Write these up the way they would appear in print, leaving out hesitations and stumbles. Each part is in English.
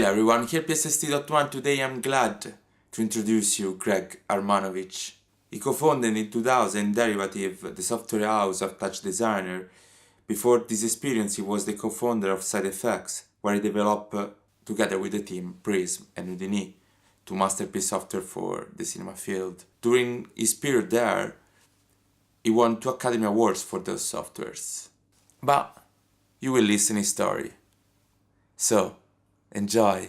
Hello everyone, here psst.one. Today I'm glad to introduce you Greg Hermanovic. He co-founded in 2000 Derivative, the software house of TouchDesigner. Before this experience he was the co-founder of Side Effects, where he developed, together with the team, Prism and Houdini, two masterpiece software for the cinema field. During his period there, he won 2 Academy Awards for those softwares. But you will listen his story. So, enjoy!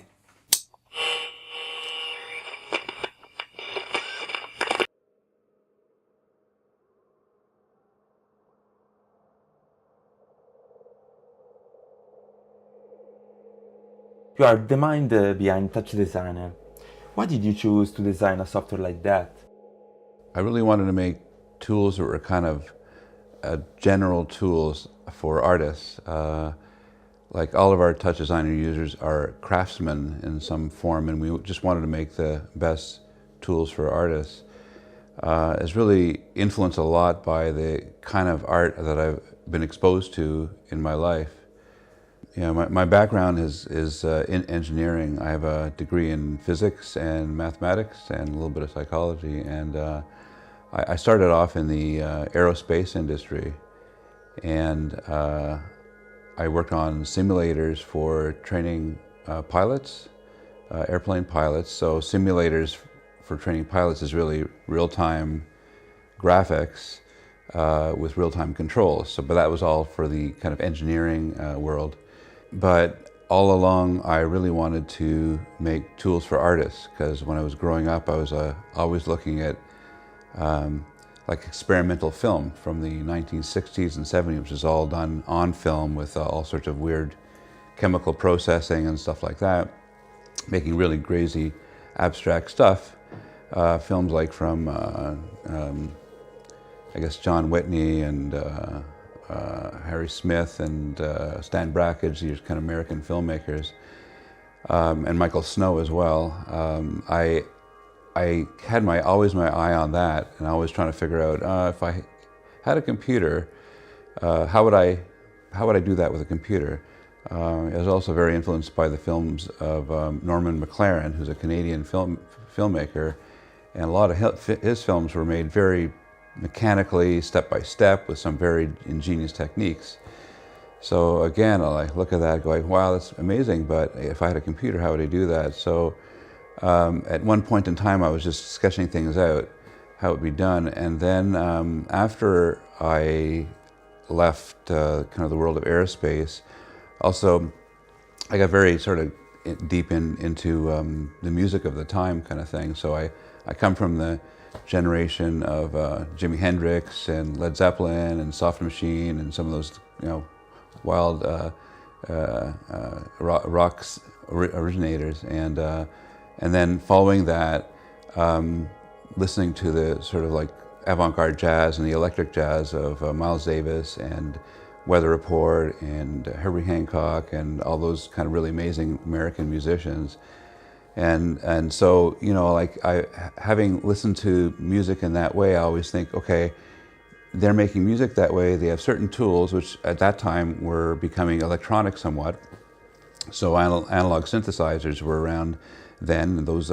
You are the mind behind TouchDesigner. Why did you choose to design a software like that? I really wanted to make tools that were kind of general tools for artists. Like all of our TouchDesigner users are craftsmen in some form, and we just wanted to make the best tools for artists. It's really influenced a lot by the kind of art that I've been exposed to in my life. You know, my background is in engineering. I have a degree in physics and mathematics and a little bit of psychology. And I started off in the aerospace industry, and I worked on simulators for training pilots, airplane pilots. So simulators for training pilots is really real-time graphics with real-time controls. So, but that was all for the kind of engineering world. But all along, I really wanted to make tools for artists, because when I was growing up, I was always looking at like experimental film from the 1960s and 70s, which is all done on film with all sorts of weird chemical processing and stuff like that, making really crazy abstract stuff. Films like from, I guess, John Whitney and Harry Smith and Stan Brakhage, these kind of American filmmakers, and Michael Snow as well. I had always my eye on that, and I was trying to figure out if I had a computer, how would I do that with a computer? I was also very influenced by the films of Norman McLaren, who's a Canadian filmmaker, and a lot of his films were made very mechanically, step by step, with some very ingenious techniques. So again, I look at that going, wow, that's amazing, but if I had a computer, how would I do that? So at one point in time, I was just sketching things out, how it would be done. And then after I left kind of the world of aerospace, also I got very sort of deep into the music of the time kind of thing. So I come from the generation of Jimi Hendrix and Led Zeppelin and Soft Machine and some of those, you know, wild rock originators, and then following that, listening to the sort of like avant-garde jazz and the electric jazz of Miles Davis and Weather Report and Herbie Hancock and all those kind of really amazing American musicians. And so, you know, like having listened to music in that way, I always think, okay, they're making music that way. They have certain tools, which at that time were becoming electronic somewhat. So analog synthesizers were around then, and those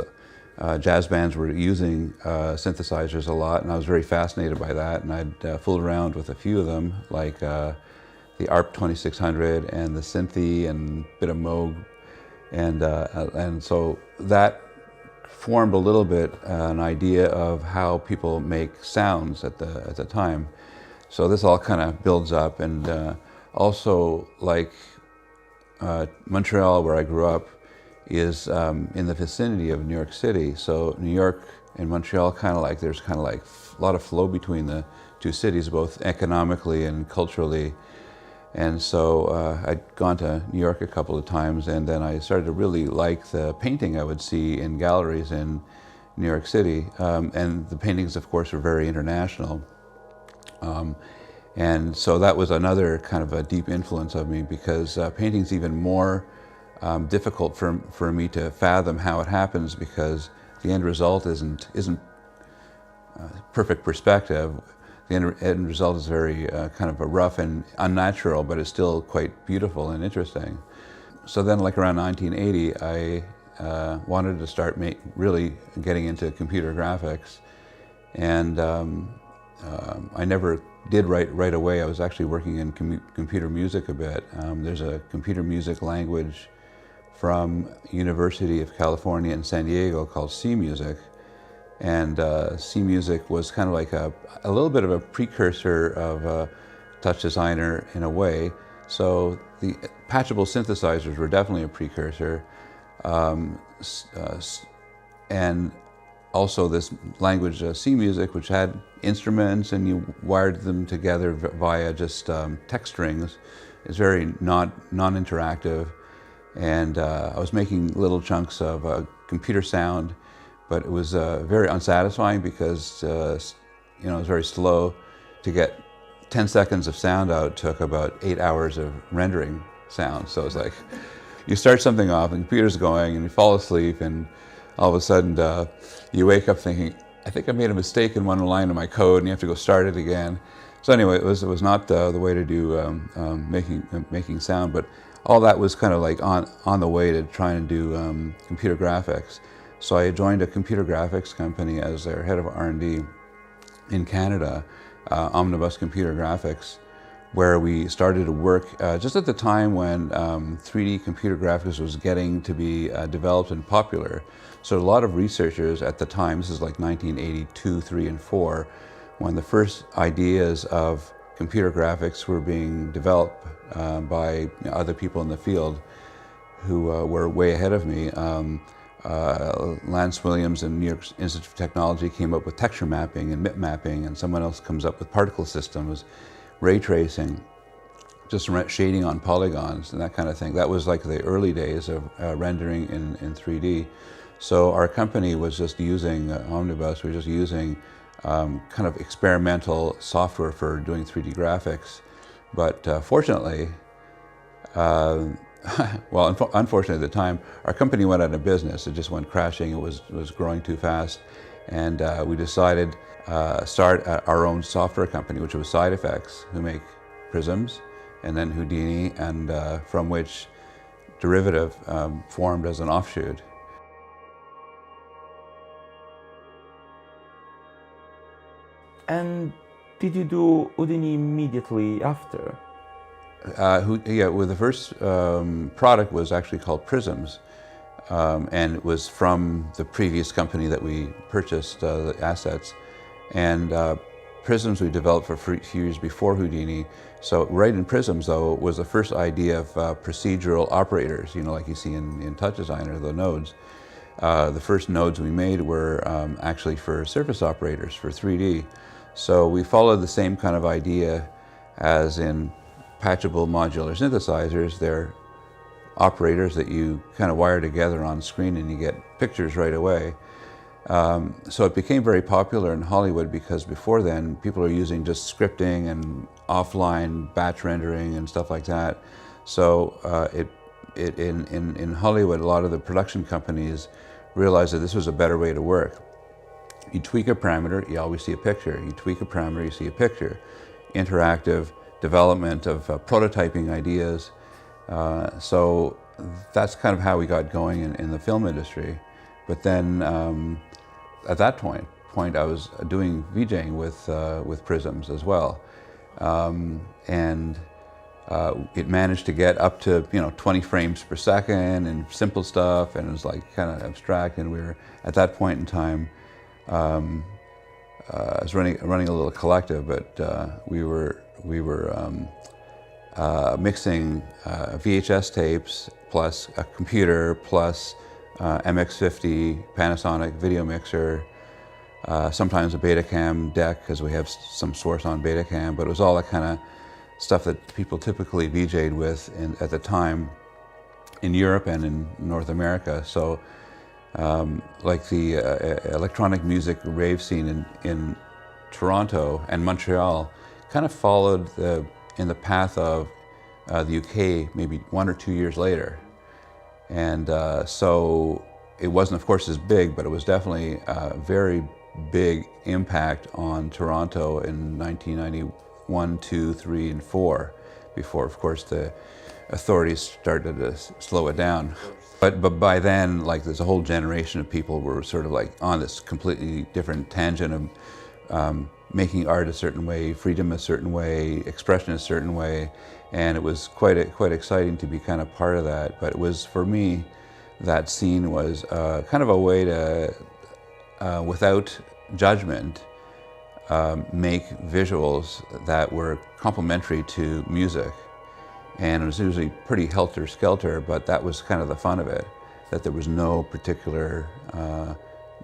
jazz bands were using synthesizers a lot, and I was very fascinated by that. And I'd fooled around with a few of them, like the ARP 2600 and the Synthy and a bit of Moog. And so that formed a little bit an idea of how people make sounds at the time. So this all kind of builds up, and also like Montreal, where I grew up, is in the vicinity of New York City. So New York and Montreal there's kind of like a lot of flow between the two cities, both economically and culturally. And so I'd gone to New York a couple of times, and then I started to really like the painting I would see in galleries in New York City. And the paintings, of course, were very international. And so that was another kind of a deep influence of me, because painting's even more difficult for me to fathom how it happens, because the end result isn't perfect perspective. The end result is very kind of a rough and unnatural, but it's still quite beautiful and interesting. So then, like around 1980, I wanted to start really getting into computer graphics, and I never did right away. I was actually working in computer music a bit. There's a computer music language from University of California in San Diego called C Music, and C Music was kind of like a little bit of a precursor of TouchDesigner in a way. So the patchable synthesizers were definitely a precursor, and also this language C Music, which had instruments and you wired them together via just text strings, is very non-interactive. And I was making little chunks of computer sound, but it was very unsatisfying because it was very slow. To get 10 seconds of sound out took about 8 hours of rendering sound. So it's like, you start something off, and the computer's going, and you fall asleep, and all of a sudden you wake up thinking, I think I made a mistake in one line of my code, and you have to go start it again. So anyway, it was not the way to do making sound, but all that was kind of like on the way to trying to do computer graphics. So I joined a computer graphics company as their head of R&D in Canada, Omnibus Computer Graphics, where we started to work just at the time when 3D computer graphics was getting to be developed and popular. So a lot of researchers at the time, this is like 1982, 3, and 4, when the first ideas of computer graphics were being developed by other people in the field who were way ahead of me. Lance Williams and New York Institute of Technology came up with texture mapping and MIP mapping, and someone else comes up with particle systems, ray tracing, just shading on polygons and that kind of thing. That was like the early days of rendering in 3D. So our company was just using Omnibus, we were just using kind of experimental software for doing 3D graphics. But fortunately, well, unfortunately at the time, our company went out of business. It just went crashing. It was growing too fast. And we decided start our own software company, which was Side Effects, who make Prisms, and then Houdini, and from which Derivative formed as an offshoot. And did you do Houdini immediately after? Well, the first product was actually called Prisms, and it was from the previous company that we purchased the assets. And Prisms we developed for a few years before Houdini. So right in Prisms, though, was the first idea of procedural operators, like you see in TouchDesigner, the nodes. The first nodes we made were actually for surface operators for 3D. So we followed the same kind of idea as in patchable modular synthesizers. They're operators that you kind of wire together on screen and you get pictures right away. So it became very popular in Hollywood because before then people are using just scripting and offline batch rendering and stuff like that. So in Hollywood, a lot of the production companies realized that this was a better way to work. You tweak a parameter, you always see a picture. You tweak a parameter, you see a picture. Interactive development of prototyping ideas. So that's kind of how we got going in the film industry. But then at that point I was doing VJing with Prisms as well. And it managed to get up to 20 frames per second and simple stuff, and it was like kind of abstract. And we were at that point in time, I was running a little collective, but we were mixing VHS tapes plus a computer plus MX50 Panasonic video mixer, sometimes a Betacam deck because we have some source on Betacam, but it was all that kind of stuff that people typically VJ'd with at the time in Europe and in North America. So like the electronic music rave scene in Toronto and Montreal kind of followed in the path of the UK maybe 1 or 2 years later. And so it wasn't, of course, as big, but it was definitely a very big impact on Toronto in 1991, 2, 3, and 4, before, of course, the authorities started to slow it down. But by then, like, there's a whole generation of people were sort of like on this completely different tangent of making art a certain way, freedom a certain way, expression a certain way, and it was quite exciting to be kind of part of that. But it was, for me, that scene was kind of a way to, without judgment, make visuals that were complementary to music. And it was usually pretty helter-skelter, but that was kind of the fun of it, that there was no particular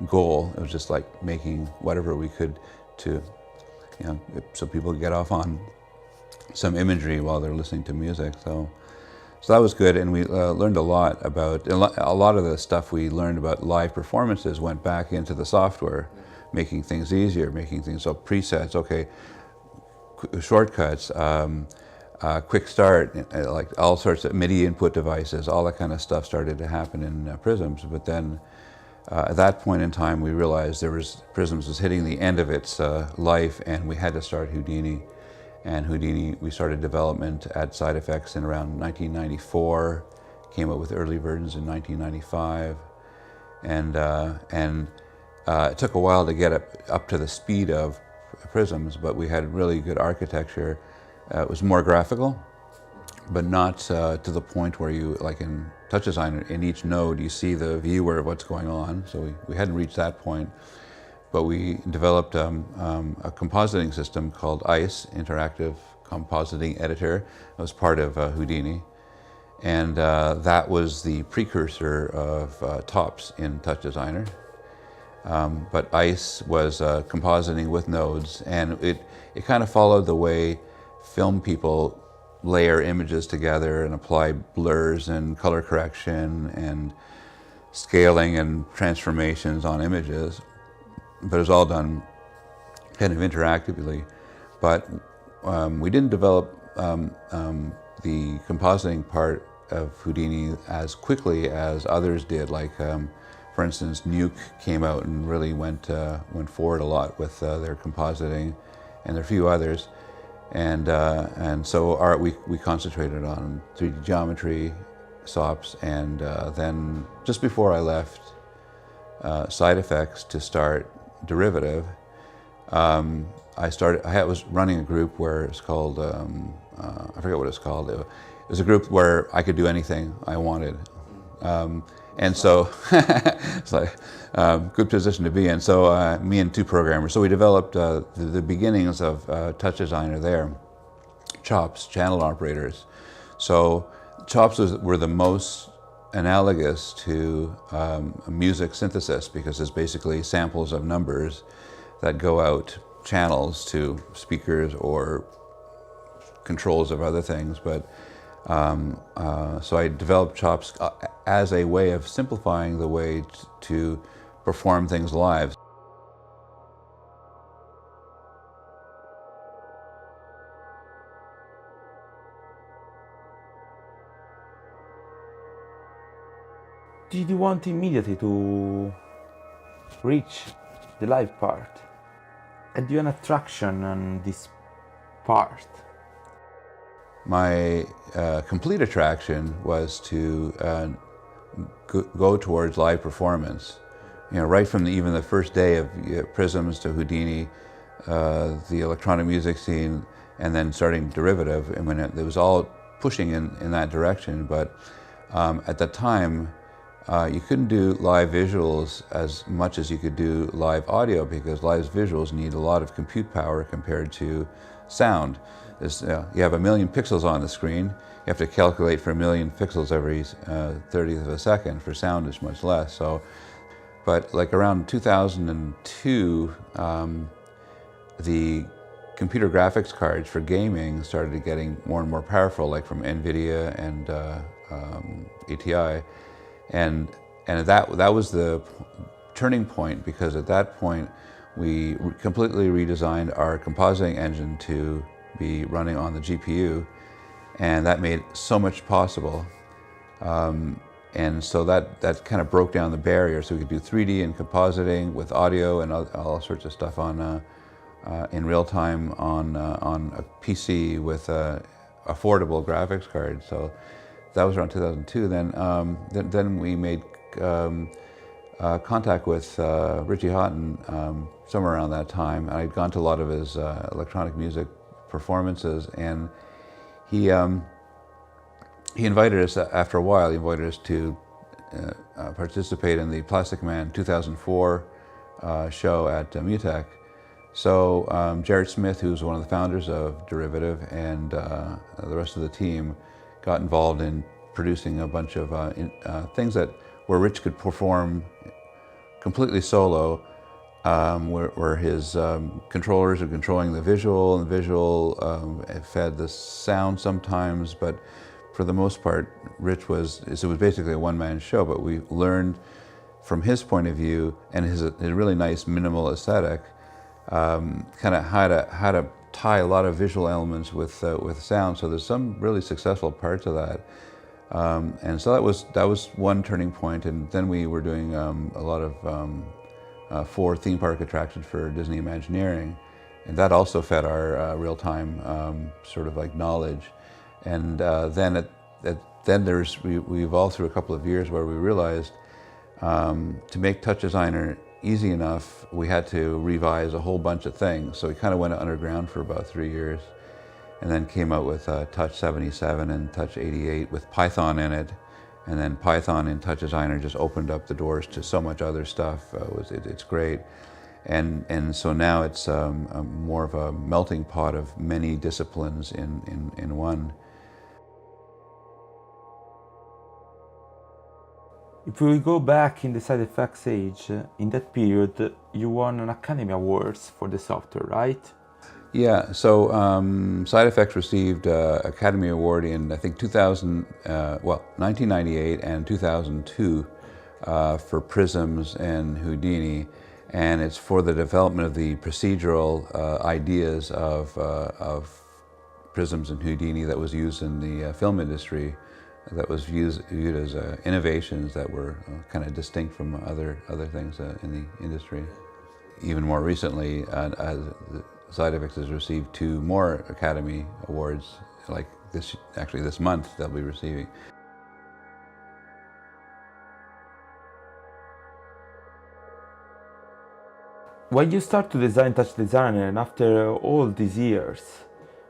goal. It was just like making whatever we could to, you know, so people could get off on some imagery while they're listening to music. So that was good, and we learned a lot about, a lot of the stuff we learned about live performances went back into the software, making things easier, making things, so presets, okay, shortcuts, quick start, like all sorts of MIDI input devices, all that kind of stuff started to happen in Prisms. But then at that point in time, we realized Prisms was hitting the end of its life, and we had to start Houdini. And Houdini, we started development at Side Effects in around 1994, came out with early versions in 1995, and it took a while to get up to the speed of Prisms, but we had really good architecture. It was more graphical, but not to the point where you, like in TouchDesigner, in each node you see the viewer of what's going on. So we hadn't reached that point, but we developed a compositing system called ICE, Interactive Compositing Editor. It was part of Houdini, and that was the precursor of TOPS in TouchDesigner. But ICE was compositing with nodes, and it kind of followed the way film people layer images together and apply blurs and color correction and scaling and transformations on images. But it was all done kind of interactively. But we didn't develop the compositing part of Houdini as quickly as others did. Like, for instance, Nuke came out and really went forward a lot with their compositing, and there are a few others. And so we concentrated on 3D geometry, SOPs, and then just before I left Side Effects to start Derivative, I was running a group where it's called, I forget what it's called. It was a group where I could do anything I wanted. And so it's like good position to be in. So me and two programmers, so we developed the beginnings of TouchDesigner there, chops, channel operators. So chops were the most analogous to music synthesis, because it's basically samples of numbers that go out channels to speakers or controls of other things. But so I developed chops as a way of simplifying the way to perform things live. Did you want immediately to reach the live part? Had you an attraction on this part? My complete attraction was to go towards live performance. You know, right from even the first day of Prisms to Houdini, the electronic music scene, and then starting Derivative, and when it was all pushing in that direction. But at the time, you couldn't do live visuals as much as you could do live audio, because live visuals need a lot of compute power compared to sound. You have 1 million pixels on the screen. You have to calculate for 1 million pixels every 30th of a second. For sound, it's much less. So, but like around 2002, the computer graphics cards for gaming started getting more and more powerful, like from NVIDIA and ATI, and that was the turning point, because at that point we completely redesigned our compositing engine to be running on the GPU, and that made so much possible. And so that kind of broke down the barrier, so we could do 3D and compositing with audio and all sorts of stuff on in real time on a PC with affordable graphics card. So that was around 2002. Then we made contact with Richie Houghton somewhere around that time. I'd gone to a lot of his electronic music performances, and he invited us, after a while, he invited us to participate in the Plastic Man 2004 show at Mutech. So Jared Smith, who's one of the founders of Derivative, and the rest of the team got involved in producing a bunch of things where Rich could perform completely solo, where his controllers are controlling the visual, and the visual fed the sound sometimes, but for the most part, Rich was basically a one-man show, but we learned from his point of view and his really nice minimal aesthetic, kind of how to tie a lot of visual elements with sound. So there's some really successful parts of that. And so that was one turning point, and then we were doing a lot of 4 theme park attractions for Disney Imagineering, and that also fed our real-time sort of like knowledge. And then we evolved through a couple of years where we realized to make TouchDesigner easy enough, we had to revise a whole bunch of things. So we kind of went underground for about 3 years, and then came out with Touch 77 and Touch 88 with Python in it. And then Python in TouchDesigner just opened up the doors to so much other stuff. It's great. And so now it's more of a melting pot of many disciplines in one. If we go back in the side effects age, in that period, you won an Academy Awards for the software, right? Yeah, so Side Effects received Academy Award in, I think, 1998 and 2002 for Prisms and Houdini, and it's for the development of the procedural ideas of Prisms and Houdini that was used in the film industry, that was viewed as innovations that were kind of distinct from other things in the industry. Even more recently, Side Effects has received 2 more Academy Awards, like this month they'll be receiving. When you start to design TouchDesigner, and after all these years,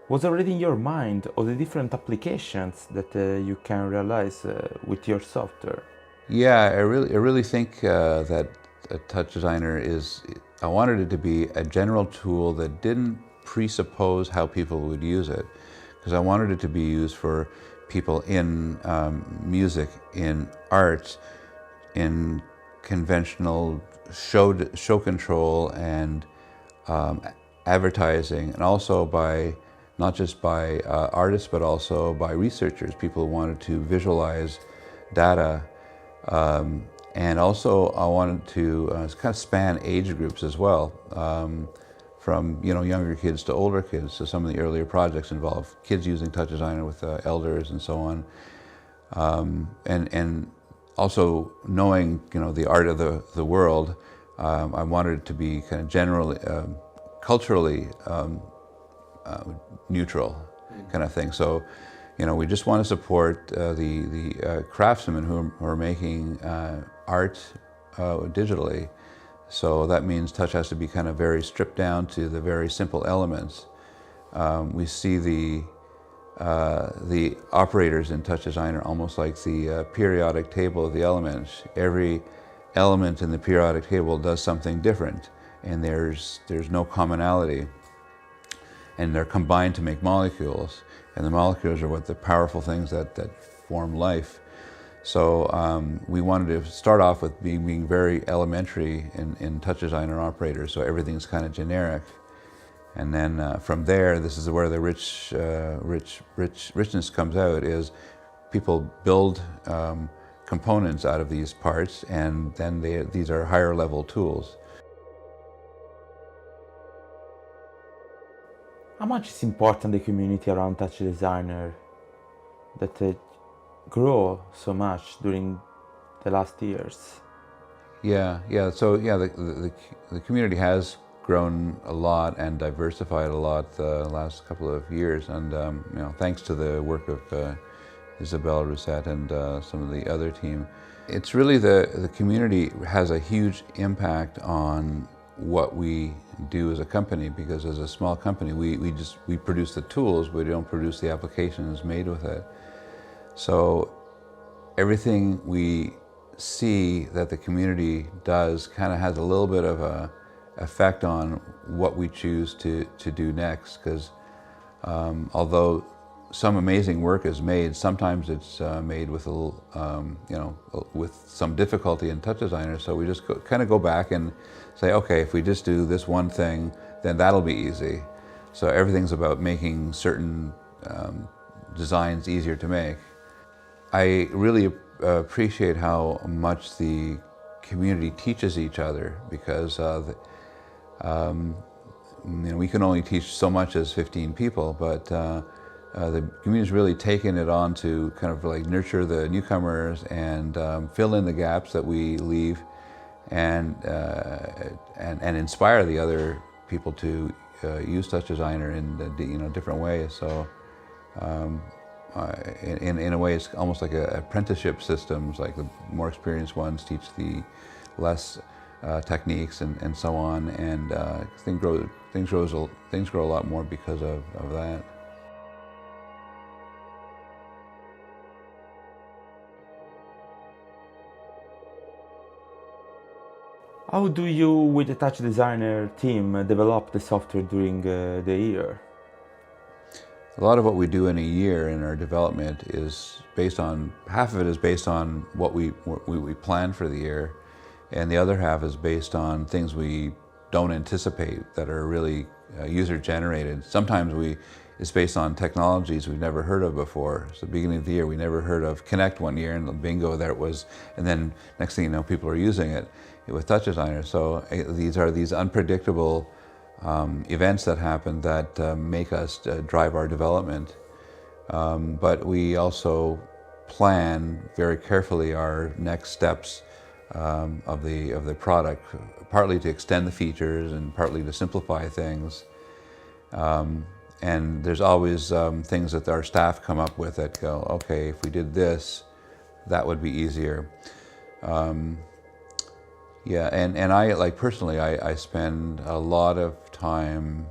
was already in your mind all the different applications that you can realize with your software? Yeah, I really think that TouchDesigner I wanted it to be a general tool that didn't presuppose how people would use it, because I wanted it to be used for people in music, in arts, in conventional show control and advertising, and also not just by artists, but also by researchers, people who wanted to visualize data. And also I wanted to kind of span age groups as well, from younger kids to older kids. So some of the earlier projects involve kids using TouchDesigner with elders and so on. And also knowing the art of the world, I wanted it to be kind of generally, culturally neutral kind of thing. So we just want to support the craftsmen who are making art digitally. So that means touch has to be kind of very stripped down to the very simple elements. We see the operators in TouchDesigner almost like the periodic table of the elements. Every element in the periodic table does something different, and there's no commonality. And they're combined to make molecules, and the molecules are what the powerful things that form life. So we wanted to start off with being very elementary in TouchDesigner operators, so everything's kind of generic. And then from there, this is where the richness comes out, is people build components out of these parts, and then these are higher level tools. How much is important the community around TouchDesigner that grew so much during the last years? Yeah. So yeah, the community has grown a lot and diversified a lot the last couple of years, and you know, thanks to the work of Isabelle Rousset and some of the other team. It's really the community has a huge impact on what we do as a company, because as a small company we produce the tools, but we don't produce the applications made with it. So everything we see that the community does kind of has a little bit of a effect on what we choose to do next, because although some amazing work is made, sometimes it's made with a little, you know, with some difficulty in TouchDesigner. So we just kind of go back and say, okay, if we just do this one thing, then that'll be easy. So everything's about making certain designs easier to make. I really appreciate how much the community teaches each other, because you know, we can only teach so much as 15 people, but the community's really taken it on to kind of like nurture the newcomers and fill in the gaps that we leave, and inspire the other people to use TouchDesigner in you know, different ways. So in a way, it's almost like an apprenticeship system. It's like the more experienced ones teach the less techniques and so on, and things grow a lot more because of that. How do you, with the TouchDesigner team, develop the software during the year? A lot of what we do in a year in our development is based on, half of it is based on what we plan for the year, and the other half is based on things we don't anticipate that are really user-generated. Sometimes it's based on technologies we've never heard of before. So at the beginning of the year, we never heard of Connect one year, and bingo, there it was. And then next thing you know, people are using it with TouchDesigner. So these are these unpredictable events that happen that make us drive our development. But we also plan very carefully our next steps of the product, partly to extend the features and partly to simplify things. And there's always things that our staff come up with that go, okay, if we did this, that would be easier. Yeah, and I, like personally, I spend a lot of time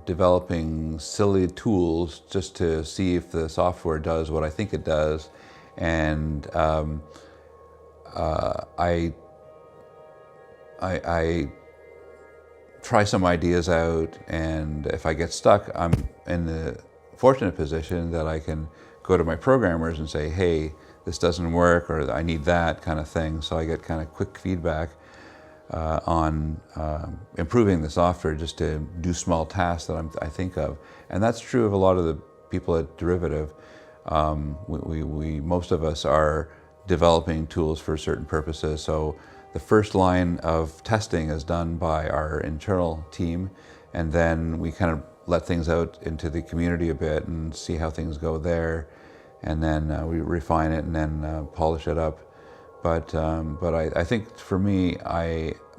developing silly tools just to see if the software does what I think it does. And I try some ideas out, and if I get stuck, I'm in the fortunate position that I can go to my programmers and say, hey, this doesn't work, or I need that kind of thing. So I get kind of quick feedback on improving the software just to do small tasks that I think of. And that's true of a lot of the people at Derivative. Most of us are developing tools for certain purposes. So the first line of testing is done by our internal team, and then we kind of let things out into the community a bit and see how things go there. And then we refine it and then polish it up. But I think for me,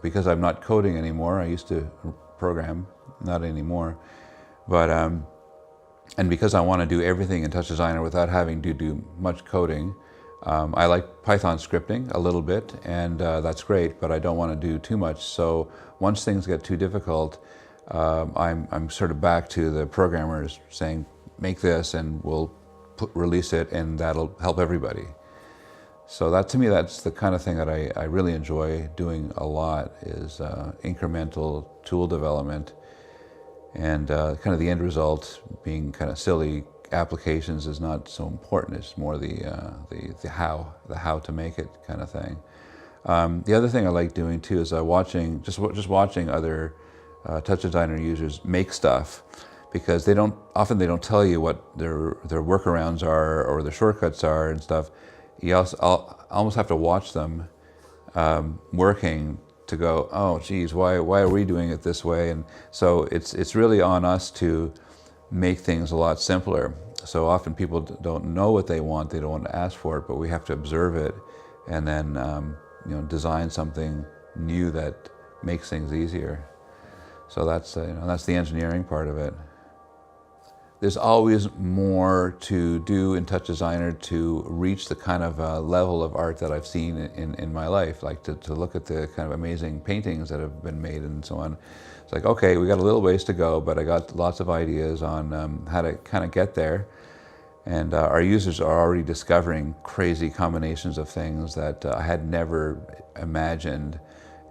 because I'm not coding anymore, I used to program, not anymore. But and because I want to do everything in TouchDesigner without having to do much coding, I like Python scripting a little bit, and that's great. But I don't want to do too much. So once things get too difficult, I'm sort of back to the programmers saying, make this, and we'll release it, and that'll help everybody. So that, to me, that's the kind of thing that I really enjoy doing a lot, is incremental tool development, and kind of the end result being kind of silly applications is not so important. It's more the how to make it kind of thing. The other thing I like doing too is just watching other TouchDesigner users make stuff, because they don't tell you what their workarounds are or their shortcuts are and stuff. You almost have to watch them working to go, oh geez, why are we doing it this way? And so it's really on us to make things a lot simpler. So often people don't know what they want, they don't want to ask for it, but we have to observe it and then design something new that makes things easier. So that's that's the engineering part of it. There's always more to do in TouchDesigner to reach the kind of level of art that I've seen in my life, like to look at the kind of amazing paintings that have been made and so on. It's like, okay, we got a little ways to go, but I got lots of ideas on how to kind of get there. And our users are already discovering crazy combinations of things that I had never imagined.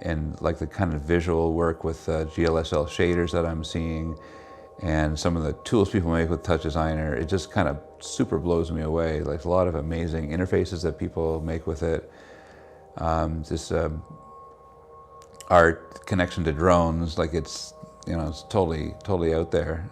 And like the kind of visual work with GLSL shaders that I'm seeing, and some of the tools people make with TouchDesigner, it just kind of super blows me away. Like a lot of amazing interfaces that people make with it. Art connection to drones, like it's, it's totally out there.